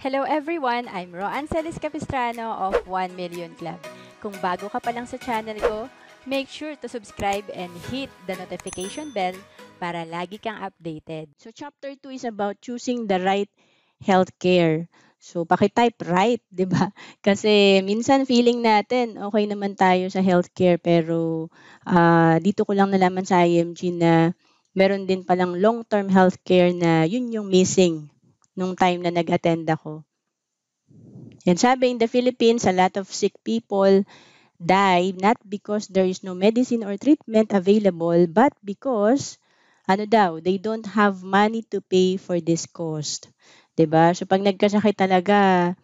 Hello everyone! I'm Roan Celis Capistrano of 1 Million Club. Kung bago ka pa lang sa channel ko, make sure to subscribe and hit the notification bell para lagi kang updated. So chapter 2 is about choosing the right healthcare. So paki-type right, 'di ba? Kasi minsan feeling natin okay naman tayo sa healthcare pero dito ko lang nalaman sa IMG na meron din palang long-term healthcare na yun yung missing nung time na nag-attend ako. And sabi in the Philippines, a lot of sick people die not because there is no medicine or treatment available, but because they don't have money to pay for this cost. 'Di ba? So pag nagkasakit talaga,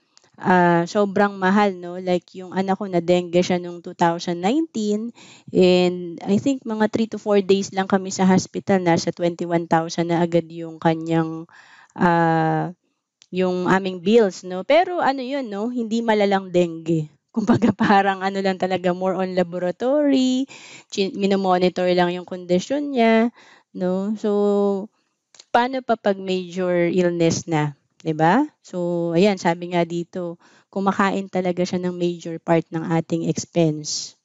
sobrang mahal, no? Like yung anak ko na dengue siya nung 2019 and I think mga 3 to 4 days lang kami sa hospital, nasa 21,000 na agad yung kanyang yung aming bills, no? Pero ano yun, no? Hindi malalang dengue. Kumbaga parang ano lang talaga, more on laboratory, minomonitor lang yung kondisyon niya, no? So, paano pa pag major illness na, 'di ba? So, ayan, sabi nga dito, kumakain talaga siya ng major part ng ating expense.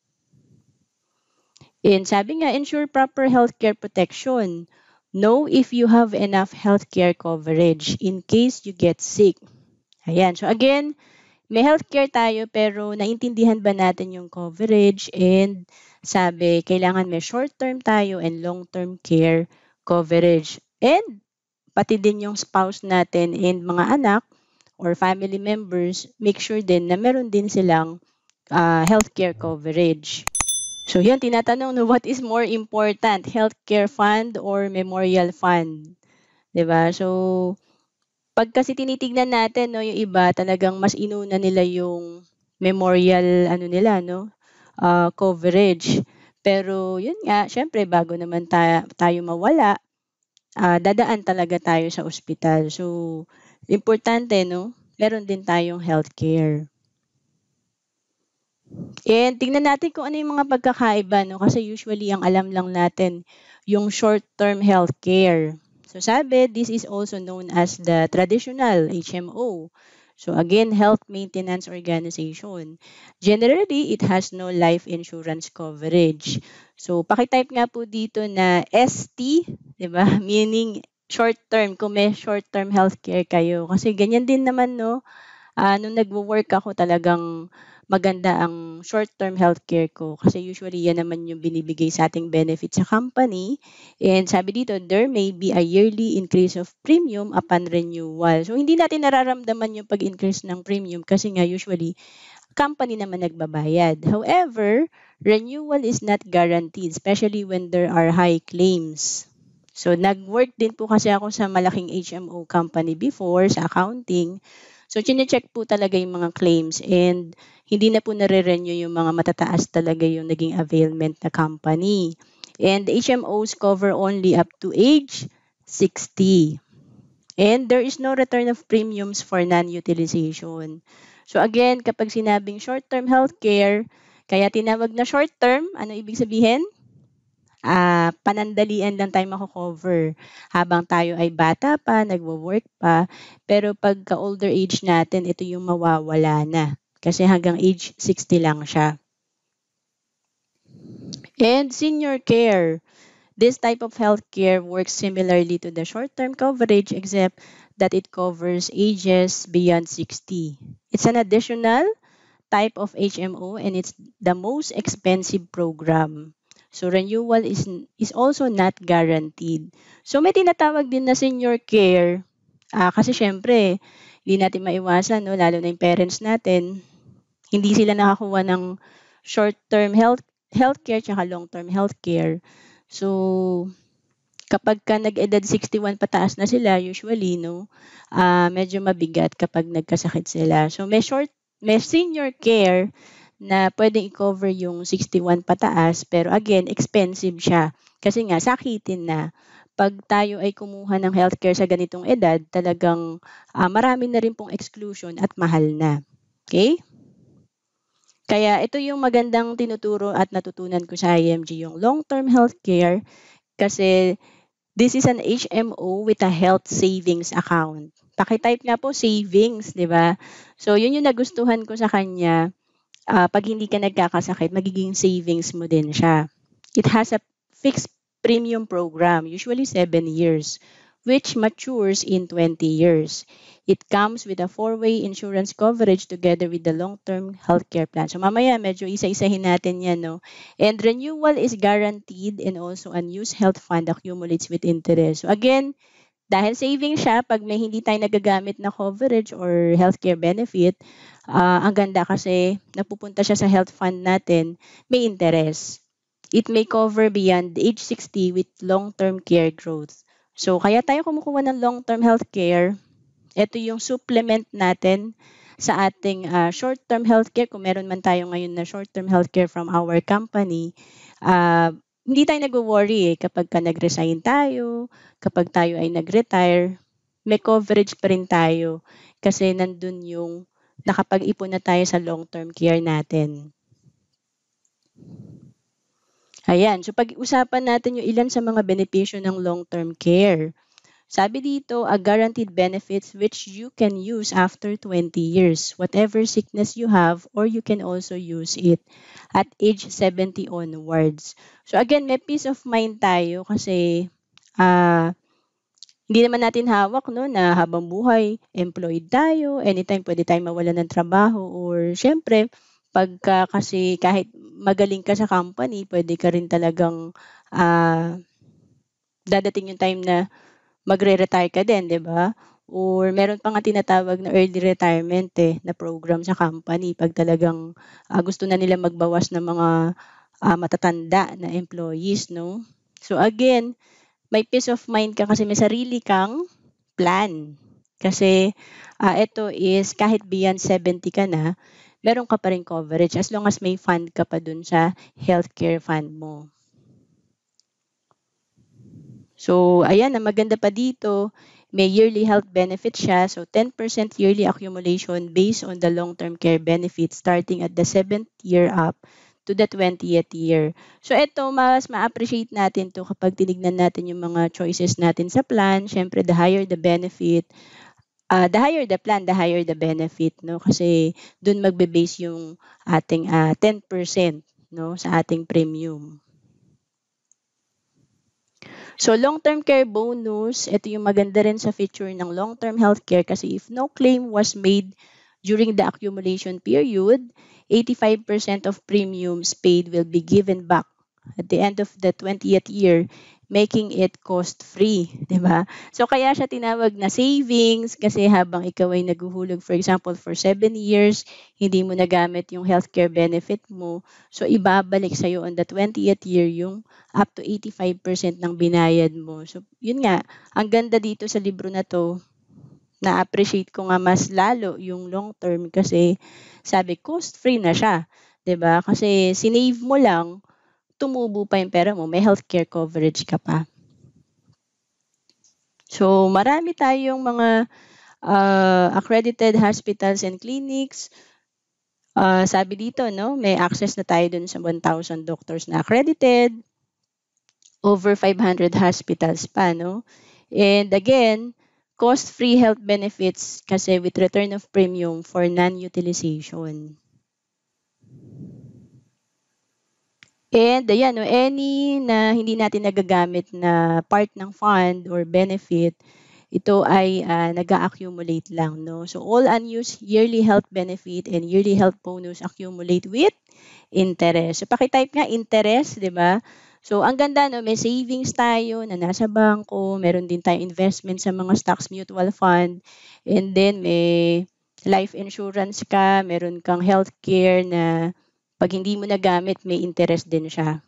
And sabi nga, ensure proper healthcare protection. Know if you have enough healthcare coverage in case you get sick. Ayan. So again, may healthcare tayo pero naintindihan ba natin yung coverage? And sabi, kailangan may short-term tayo and long-term care coverage. And pati din yung spouse natin and mga anak or family members, make sure din na meron din silang healthcare coverage. So yan, tinatanong no, what is more important, healthcare fund or memorial fund? 'Di ba? So, pag kasi tinitignan natin, no, yung iba talagang mas inuna nila yung memorial ano nila, no, coverage. Pero yun nga, syempre bago naman tayo mawala, dadaan talaga tayo sa ospital. So, importante, no, meron din tayong healthcare. And tingnan natin kung ano yung mga pagkakaiba, no? Kasi usually ang alam lang natin yung short-term healthcare. So sabi, this is also known as the traditional HMO. So again, Health Maintenance Organization. Generally, it has no life insurance coverage. So pakitype nga po dito na ST, 'di ba? Meaning short-term, kung may short-term healthcare kayo. Kasi ganyan din naman, no? Nung nagwo-work ako talagang maganda ang short-term healthcare ko kasi usually yan naman yung binibigay sa ating benefit sa company. And sabi dito, there may be a yearly increase of premium upon renewal. So hindi natin nararamdaman yung pag-increase ng premium kasi nga usually company naman nagbabayad. However, renewal is not guaranteed, especially when there are high claims. So nag-work din po kasi ako sa malaking HMO company before sa accounting. So, chine-check po talaga yung mga claims and hindi na po nare-renew yung mga matataas talaga yung naging availment na company. And HMOs cover only up to age 60. And there is no return of premiums for non-utilization. So again, kapag sinabing short-term healthcare, kaya tinawag na short-term, ano ibig sabihin? Panandalian lang tayo mako-cover habang tayo ay bata pa, nagwo-work pa. Pero pagka older age natin, ito yung mawawala na. Kasi hanggang age 60 lang siya. And senior care. This type of healthcare works similarly to the short-term coverage except that it covers ages beyond 60. It's an additional type of HMO and it's the most expensive program. So renewal is also not guaranteed. So may tinatawag din na senior care. Kasi syempre, hindi natin maiwasan, no, lalo na yung parents natin, hindi sila nakakuha ng short-term healthcare tsaka long-term healthcare. So kapag ka nag-edad 61 pataas na sila, usually, no, medyo mabigat kapag nagkasakit sila. So may senior care na pwedeng i-cover yung 61 pataas, pero again, expensive siya. Kasi nga, sakitin na. Pag tayo ay kumuha ng healthcare sa ganitong edad, talagang marami na rin pong exclusion at mahal na. Okay? Kaya ito yung magandang tinuturo at natutunan ko sa IMG, yung long-term healthcare, kasi this is an HMO with a health savings account. Paki-type nga po savings, 'di ba? So, yun yung nagustuhan ko sa kanya. 'Pag hindi ka nagkakasakit, magiging savings mo din siya. It has a fixed premium program, usually 7 years, which matures in 20 years. It comes with a four-way insurance coverage together with the long-term healthcare plan. So mamaya medyo isa-isahin natin yan, no? And renewal is guaranteed and also unused health fund accumulates with interest. So again, dahil saving siya, pag may hindi tayo nagagamit na coverage or healthcare benefit, ang ganda kasi napupunta siya sa health fund natin, may interest. It may cover beyond age 60 with long-term care growth. So, kaya tayo kumukuha ng long-term healthcare. Ito yung supplement natin sa ating short-term healthcare. Kung meron man tayo ngayon na short-term healthcare from our company, hindi tayo nag-worry kapag ka nag-resign tayo, kapag tayo ay nag-retire, may coverage pa rin tayo kasi nandun yung nakapag-ipon na tayo sa long-term care natin. Ayan, so pag-usapan natin yung ilan sa mga benepisyo ng long-term care. Sabi dito, a guaranteed benefits which you can use after 20 years, whatever sickness you have, or you can also use it at age 70 onwards. So again, may peace of mind tayo kasi hindi naman natin hawak no, na habang buhay, employed tayo, anytime pwede tayong mawalan ng trabaho, or syempre, pagka kasi kahit magaling ka sa company, pwede ka rin talagang dadating yung time na magre-retire ka din, 'di ba? Or meron pa nga tinatawag na early retirement na program sa company pag talagang gusto na nila magbawas ng mga matatanda na employees, no? So again, may peace of mind ka kasi may sarili kang plan. Kasi ito is kahit beyond 70 ka na, meron ka pa rin coverage as long as may fund ka pa dun sa healthcare fund mo. So, ayan, ang maganda pa dito, may yearly health benefit siya. So, 10% yearly accumulation based on the long-term care benefit starting at the 7th year up to the 20th year. So, ito, mas ma-appreciate natin to kapag tinignan natin yung mga choices natin sa plan. Siyempre, the higher the benefit, the higher the plan, the higher the benefit, no? Kasi dun magbe-base yung ating 10%, no, sa ating premium. So, long-term care bonus, ito yung maganda rin sa feature ng long-term healthcare kasi if no claim was made during the accumulation period, 85% of premiums paid will be given back at the end of the 20th year, making it cost-free, di ba? So, kaya siya tinawag na savings kasi habang ikaw ay naguhulog, for example, for 7 years, hindi mo nagamit yung healthcare benefit mo, so ibabalik sa'yo on the 20th year yung up to 85% ng binayad mo. So, yun nga, ang ganda dito sa libro na to, na-appreciate ko nga mas lalo yung long term kasi sabi, cost-free na siya. 'Di ba? Kasi sinave mo lang, tumubo pa yung pera mo, may healthcare coverage ka pa. So, marami tayong mga accredited hospitals and clinics. Sabi dito, no, may access na tayo dun sa 1,000 doctors na accredited, over 500 hospitals pa, no? And again, cost-free health benefits kasi with return of premium for non-utilization. And ayan, no, any na hindi natin nagagamit na part ng fund or benefit, ito ay nag-accumulate lang, no? So all unused yearly health benefit and yearly health bonus accumulate with interest. So paki-type nga interest, 'di ba? So ang ganda, no, may savings tayo na nasa bangko, meron din tayong investment sa mga stocks mutual fund, and then may life insurance ka, meron kang healthcare na pag hindi mo nagamit, may interest din siya.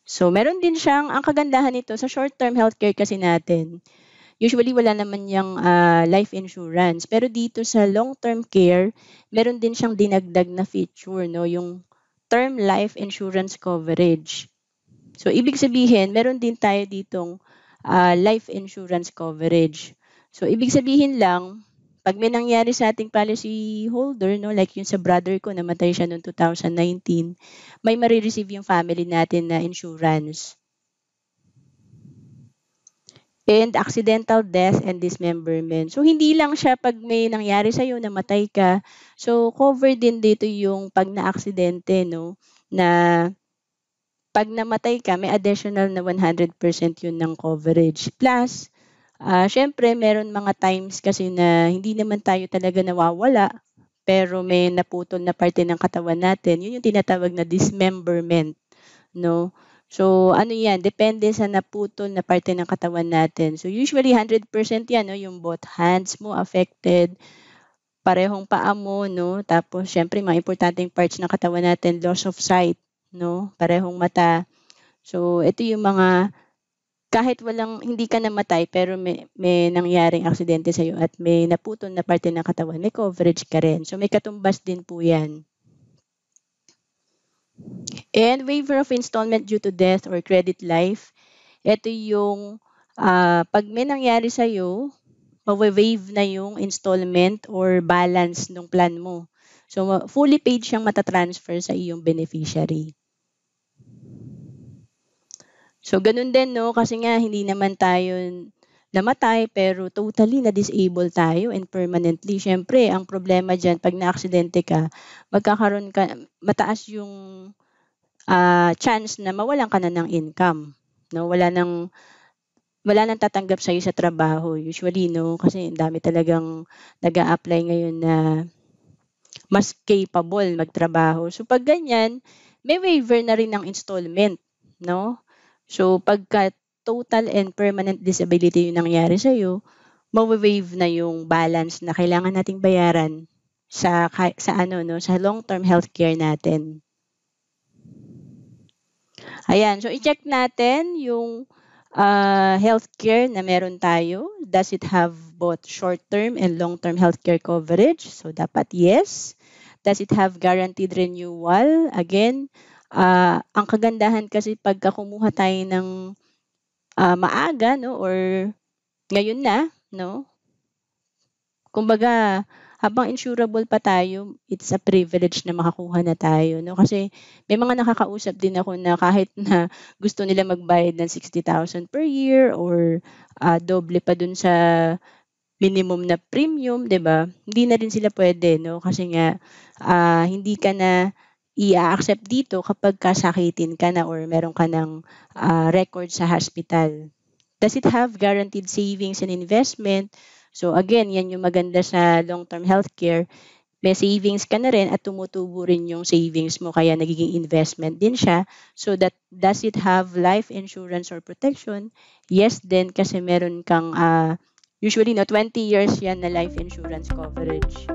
So, meron din siyang, ang kagandahan nito sa short-term healthcare kasi natin, usually wala naman yung life insurance. Pero dito sa long-term care, meron din siyang dinagdag na feature, no? Yung term life insurance coverage. So, ibig sabihin, meron din tayo ditong life insurance coverage. So, ibig sabihin lang, pag may nangyari sa ating policy holder, no, like yung sa brother ko, namatay siya noong 2019, may marireceive yung family natin na insurance. and accidental death and dismemberment. So, hindi lang siya pag may nangyari sa'yo, namatay ka. So, covered din dito yung pag na-aksidente, no? Na pag namatay ka, may additional na 100% yun ng coverage. Plus, syempre, meron mga times kasi na hindi naman tayo talaga nawawala, pero may naputol na parte ng katawan natin. Yun yung tinatawag na dismemberment, no? So, ano yan? Depende sa naputol na parte ng katawan natin. So, usually 100% yan, no? Yung both hands mo affected, parehong paa mo, no? Tapos, syempre, mga importanteng parts ng katawan natin, loss of sight, no? Parehong mata. So, ito yung mga kahit hindi ka namatay pero may nangyaring aksidente sa'yo at may naputol na parte ng katawan, may coverage ka rin. So, may katumbas din po yan. And waiver of installment due to death or credit life, ito yung pag may nangyari sa'yo, ma-waive na yung installment or balance ng plan mo. So, fully paid siyang matatransfer sa iyong beneficiary. So, ganun din, no? Kasi nga, hindi naman tayo namatay, pero totally na-disable tayo and permanently. Siyempre, ang problema dyan, pag na-aksidente ka, mataas yung chance na mawalan ka na ng income. No? Wala nang tatanggap sa'yo sa trabaho. Usually, no? Kasi ang dami talagang nag-a-apply ngayon na mas capable magtrabaho. So, pag ganyan, may waiver na rin ng installment, no? So, pagka total and permanent disability yung nangyari sa'yo, ma-waive na yung balance na kailangan nating bayaran sa long-term healthcare natin. Ayan, so i-check natin yung healthcare na meron tayo. Does it have both short-term and long-term healthcare coverage? So, dapat yes. Does it have guaranteed renewal? Again, ang kagandahan kasi pagka kumuha tayo ng maaga, no, or ngayon na, no, kumbaga, habang insurable pa tayo, it's a privilege na makakuha na tayo, no, kasi may mga nakakausap din ako na kahit na gusto nila magbayad ng 60,000 per year or doble pa dun sa minimum na premium, 'di ba? Hindi na rin sila pwede, no, kasi nga hindi ka na i-accept dito kapag kasakitin ka na or meron ka ng record sa hospital. Does it have guaranteed savings and investment? So again, yan yung maganda sa long-term healthcare. May savings ka na rin at tumutubo rin yung savings mo kaya nagiging investment din siya. So does it have life insurance or protection? Yes din kasi meron kang usually 20 years yan na life insurance coverage.